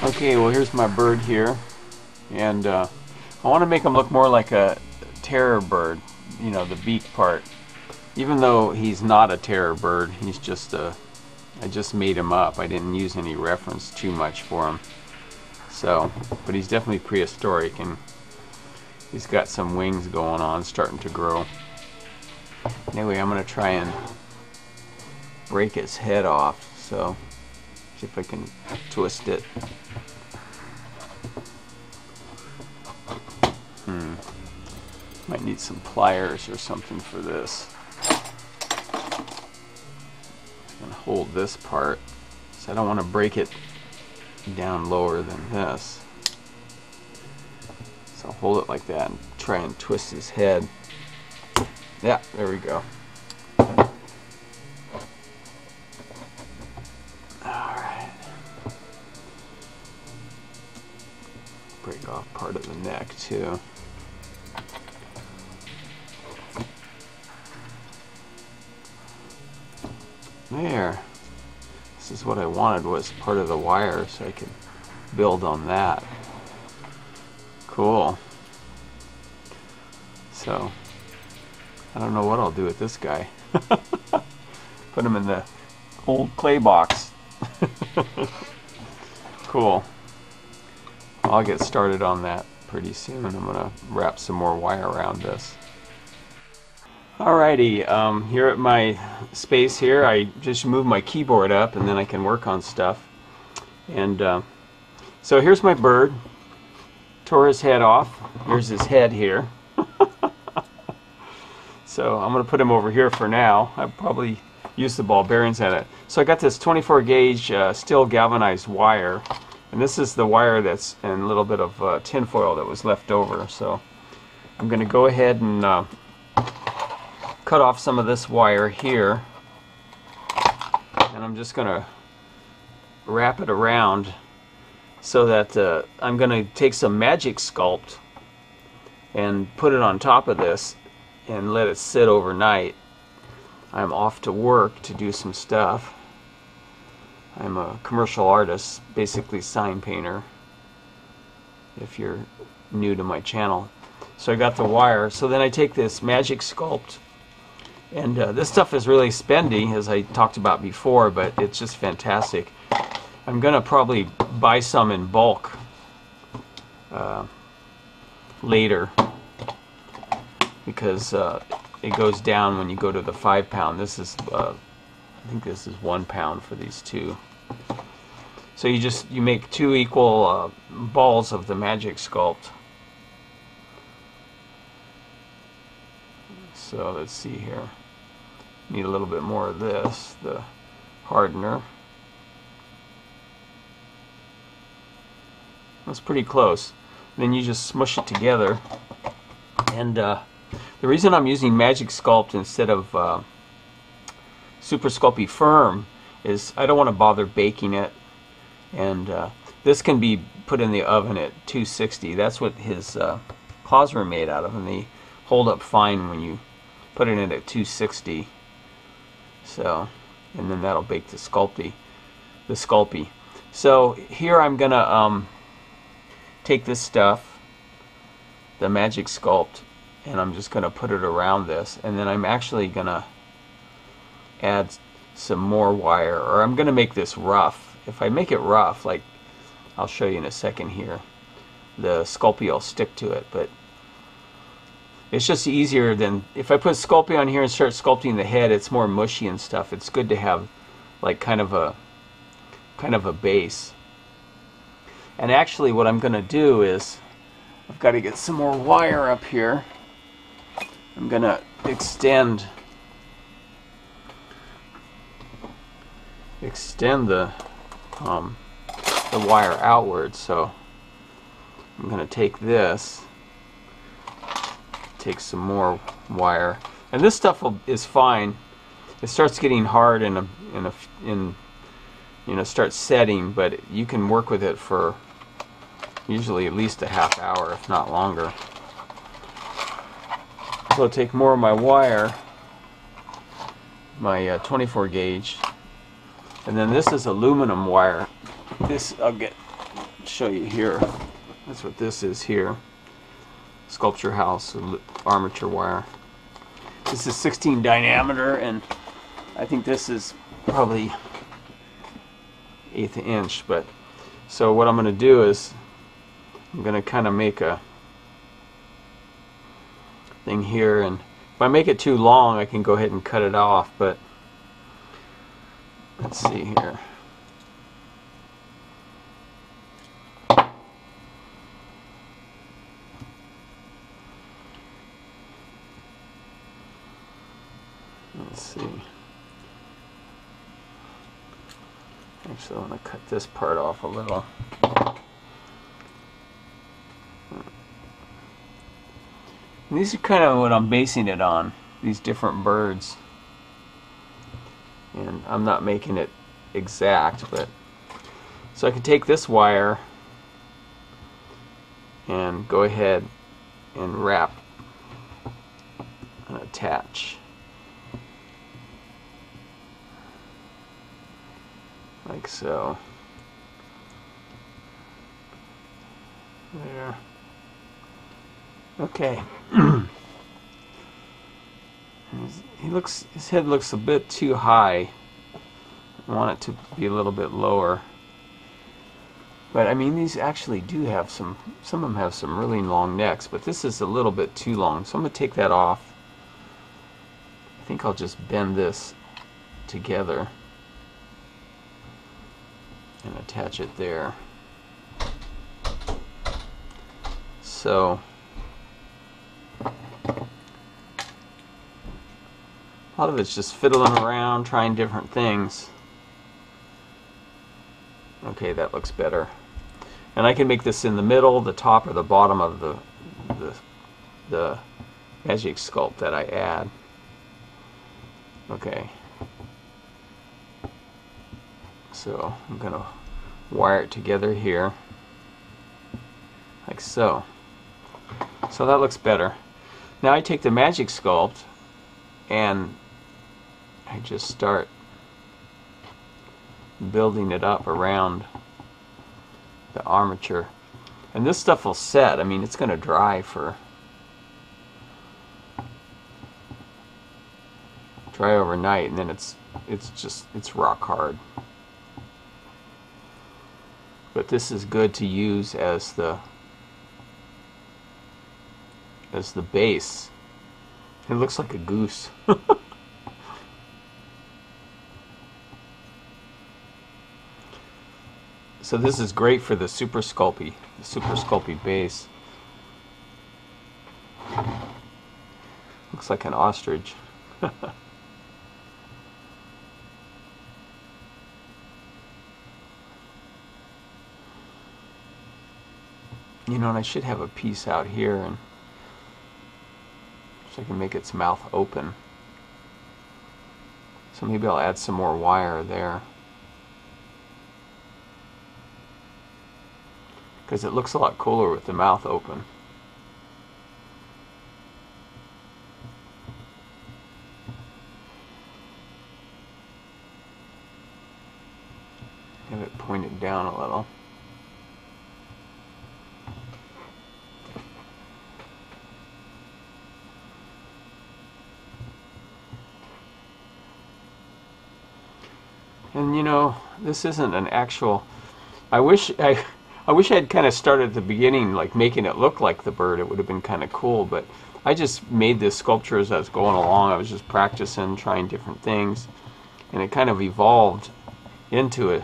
Okay, well here's my bird here, and I want to make him look more like a terror bird, you know, the beak part. Even though he's not a terror bird, he's just a, I just made him up. I didn't use any reference too much for him. So, but he's definitely prehistoric, and he's got some wings going on, starting to grow. Anyway, I'm going to try and break his head off, so see if I can twist it. Might need some pliers or something for this. I'm going to hold this part, so I don't want to break it down lower than this. So I'll hold it like that and try and twist his head. Yeah, there we go. Alright. Break off part of the neck too. There. This is what I wanted, was part of the wire, so I could build on that. Cool. So, I don't know what I'll do with this guy. Put him in the old clay box. Cool. I'll get started on that pretty soon. I'm going to wrap some more wire around this. Alrighty, here at my space here, I just moved my keyboard up and then I can work on stuff. And so here's my bird. Tore his head off. Here's his head here. So I'm going to put him over here for now. I probably use the ball bearings in it. So I got this 24 gauge steel galvanized wire. And this is the wire that's in a little bit of tin foil that was left over. So I'm going to go ahead and cut off some of this wire here, and I'm just going to wrap it around so that I'm going to take some Magic Sculpt and put it on top of this and let it sit overnight. I'm off to work to do some stuff. I'm a commercial artist, basically sign painter, if you're new to my channel. So I got the wire, so then I take this Magic Sculpt. And this stuff is really spendy, as I talked about before, but it's just fantastic. I'm going to probably buy some in bulk later, because it goes down when you go to the 5 pound. This is, I think this is 1 pound for these two. So you make 2 equal balls of the Magic Sculpt. So let's see here. Need a little bit more of this, the hardener. That's pretty close. Then you just smush it together. And the reason I'm using Magic Sculpt instead of Super Sculpey Firm is I don't want to bother baking it. And this can be put in the oven at 260. That's what his claws were made out of, and they hold up fine when you put it in at 260. So, and then that'll bake the Sculpey. So here I'm gonna take this stuff, the Magic Sculpt, and I'm just gonna put it around this, and then I'm actually gonna add some more wire, or I'm gonna make this rough. If I make it rough, like I'll show you in a second here, the Sculpey will stick to it, but it's just easier than if I put Sculpey on here and start sculpting the head. It's more mushy and stuff. It's good to have like kind of a base. And actually what I'm gonna do is I've got to get some more wire up here. I'm gonna extend the wire outward. So I'm gonna take this, take some more wire, and this stuff is fine. It starts getting hard and you know, starts setting, but you can work with it for usually at least a half hour, if not longer. So I'll take more of my wire, my 24 gauge, and then this is aluminum wire. This I'll get show you here. That's what this is here. Sculpture house armature wire. This is 16 diameter, and I think this is probably 1/8 inch. But so what I'm going to do is I'm going to kind of make a thing here, and if I make it too long I can go ahead and cut it off, but let's see here. Let's see. Actually, I want to cut this part off a little. And these are kind of what I'm basing it on, these different birds. And I'm not making it exact, but so I can take this wire and go ahead and wrap and attach. Like so. There. Okay. His head looks a bit too high. I want it to be a little bit lower. But I mean, these actually do have some of them have some really long necks, but this is a little bit too long. So I'm going to take that off. I think I'll just bend this together and attach it there. So a lot of it's just fiddling around, trying different things. Okay, that looks better. And I can make this in the middle, the top, or the bottom of the magic sculpt that I add. Okay. So I'm going to wire it together here, like so. So that looks better. Now I take the magic sculpt and I just start building it up around the armature. And this stuff will set. I mean, it's going to dry overnight, and then it's rock hard. But this is good to use as the base. It looks like a goose. So this is great for the Super Sculpey base. Looks like an ostrich. You know, and I should have a piece out here, and so I can make its mouth open. So maybe I'll add some more wire there, because it looks a lot cooler with the mouth open. Have it pointed down a little. And you know, this isn't an actual. I wish I had kind of started at the beginning, like making it look like the bird. It would have been kind of cool. But I just made this sculpture as I was going along. I was just practicing, trying different things, and it kind of evolved into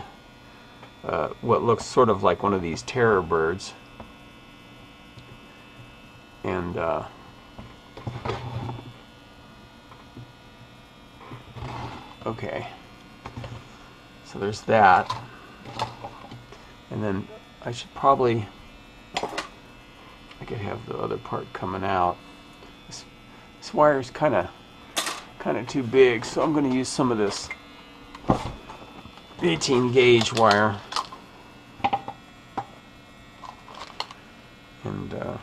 what looks sort of like one of these terror birds. And okay. So there's that, and then I should probably, I could have the other part coming out. This wire is kind of too big, so I'm going to use some of this 18 gauge wire, and I'm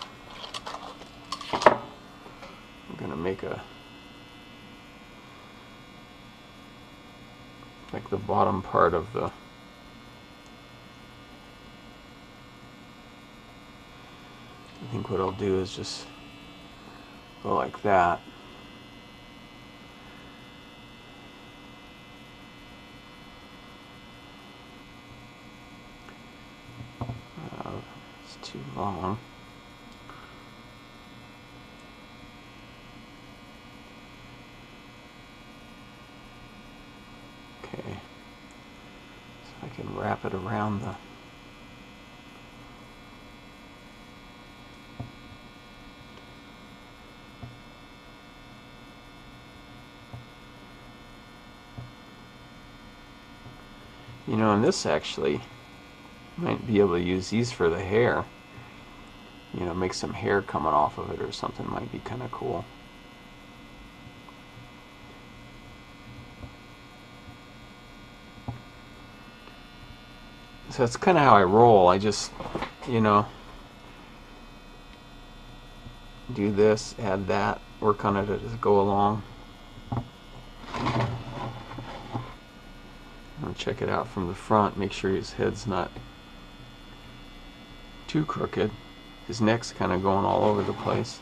going to make like the bottom part of the I think what I'll do is just go like that. It's too long. Okay, so I can wrap it around the and this actually might be able to use these for the hair. Make some hair coming off of it or something. Might be kind of cool. So that's kind of how I roll. I just, do this, add that, work on it as I go along. I'll check it out from the front, make sure his head's not too crooked. His neck's kind of going all over the place.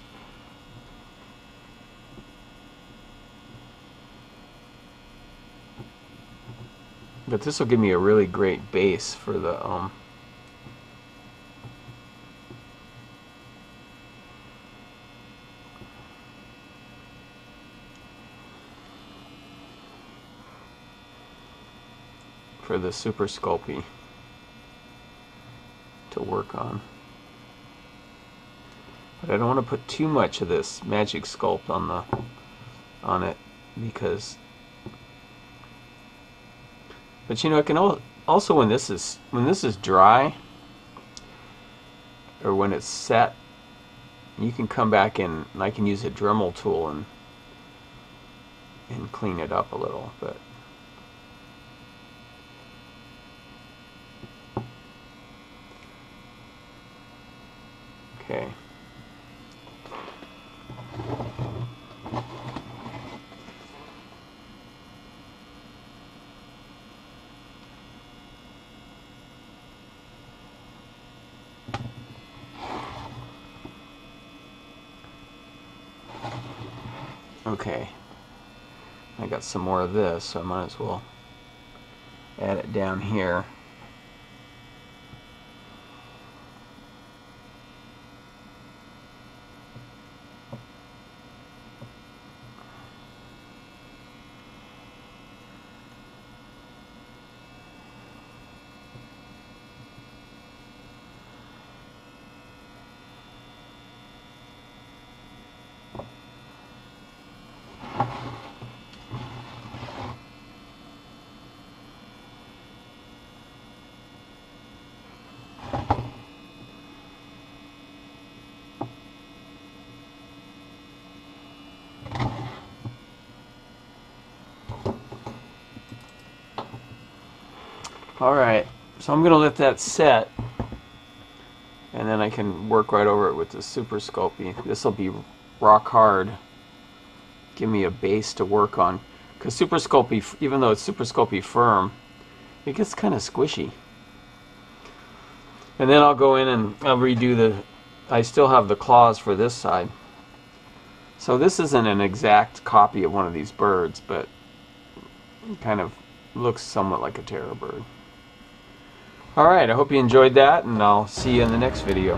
But this will give me a really great base for the Super Sculpey to work on. But I don't want to put too much of this magic sculpt on it because. But I can also when this is dry or when it's set, you can come back in and I can use a Dremel tool and clean it up a little. But okay. Okay, I got some more of this, so I might as well add it down here. Alright, so I'm going to let that set and then I can work right over it with the Super Sculpey. This will be rock hard. Give me a base to work on. Because Super Sculpey, even though it's Super Sculpey firm, it gets kind of squishy. And then I'll go in and I'll redo I still have the claws for this side. So this isn't an exact copy of one of these birds, but it kind of looks somewhat like a terror bird. Alright, I hope you enjoyed that, and I'll see you in the next video.